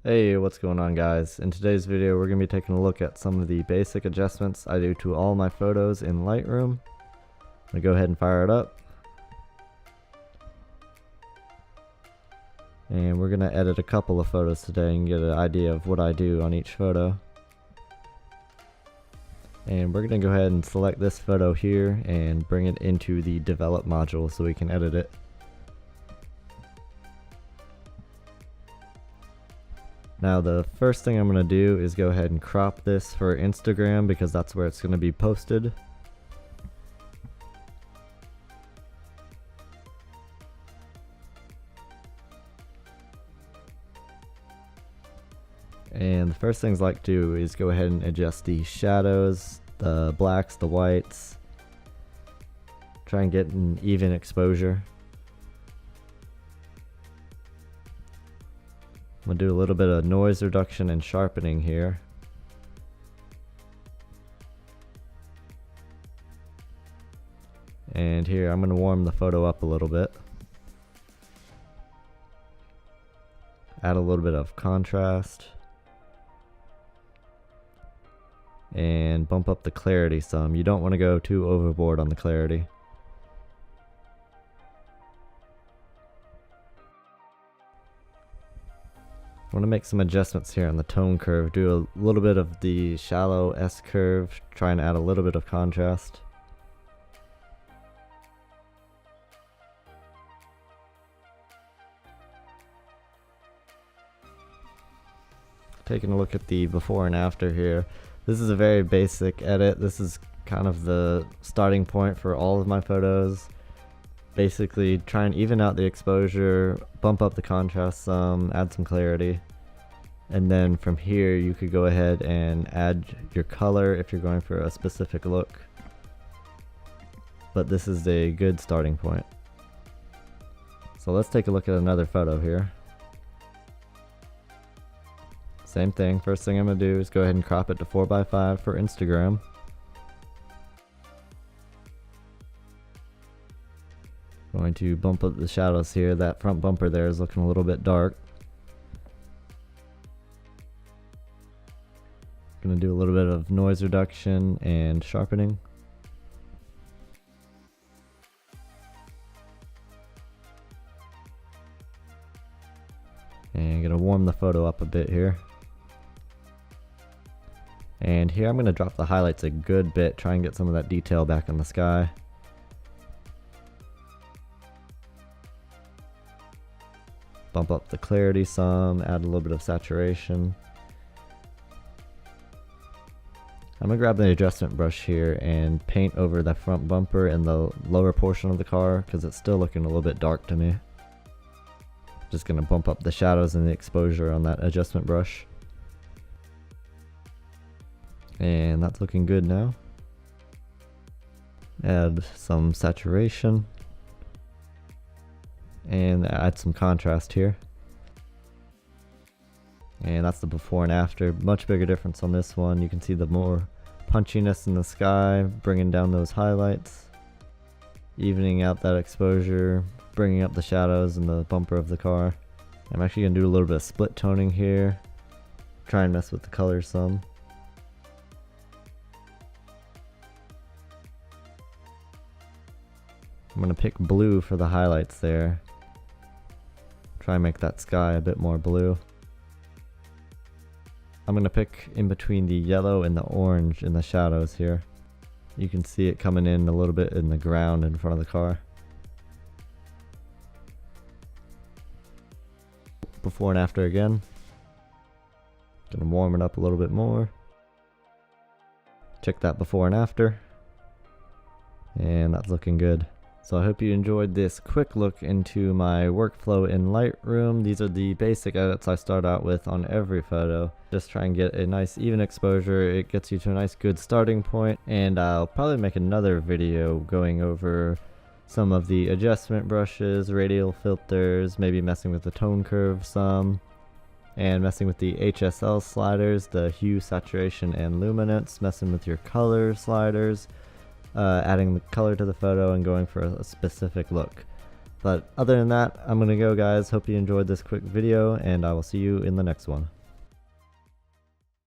Hey, what's going on, guys? In today's video we're going to be taking a look at some of the basic adjustments I do to all my photos in Lightroom. I'm going to go ahead and fire it up. And we're going to edit a couple of photos today and get an idea of what I do on each photo. And we're going to go ahead and select this photo here and bring it into the develop module so we can edit it. Now the first thing I'm going to do is go ahead and crop this for Instagram because that's where it's going to be posted. And the first things I like to do is go ahead and adjust the shadows, the blacks, the whites. Try and get an even exposure. I'm going to do a little bit of noise reduction and sharpening here. And here I'm going to warm the photo up a little bit. Add a little bit of contrast. And bump up the clarity some. You don't want to go too overboard on the clarity. I want to make some adjustments here on the tone curve. Do a little bit of the shallow S curve. Try and add a little bit of contrast. Taking a look at the before and after here. This is a very basic edit. This is kind of the starting point for all of my photos. Basically try and even out the exposure, bump up the contrast some, add some clarity, and then from here you could go ahead and add your color if you're going for a specific look. But this is a good starting point. So let's take a look at another photo here. Same thing, first thing I'm going to do is go ahead and crop it to 4x5 for Instagram. Going to bump up the shadows here. That front bumper there is looking a little bit dark. Going to do a little bit of noise reduction and sharpening. And going to warm the photo up a bit here. And here I'm going to drop the highlights a good bit, try and get some of that detail back in the sky. Bump up the clarity some, add a little bit of saturation. I'm going to grab the adjustment brush here and paint over the front bumper and the lower portion of the car because it's still looking a little bit dark to me. Just going to bump up the shadows and the exposure on that adjustment brush. And that's looking good now. Add some saturation. And add some contrast here. And that's the before and after. Much bigger difference on this one. You can see the more punchiness in the sky, bringing down those highlights, evening out that exposure, bringing up the shadows in the bumper of the car. I'm actually going to do a little bit of split toning here. Try and mess with the colors some. I'm going to pick blue for the highlights there. Try and make that sky a bit more blue. I'm going to pick in between the yellow and the orange in the shadows here. You can see it coming in a little bit in the ground in front of the car. Before and after again. Going to warm it up a little bit more. Check that before and after. And that's looking good. So I hope you enjoyed this quick look into my workflow in Lightroom. These are the basic edits I start out with on every photo. Just try and get a nice even exposure. It gets you to a nice good starting point. And I'll probably make another video going over some of the adjustment brushes, radial filters, maybe messing with the tone curve some, and messing with the HSL sliders, the hue, saturation, and luminance, messing with your color sliders. Adding the color to the photo and going for a specific look. But other than that, I'm gonna go, guys. Hope you enjoyed this quick video, and I will see you in the next one.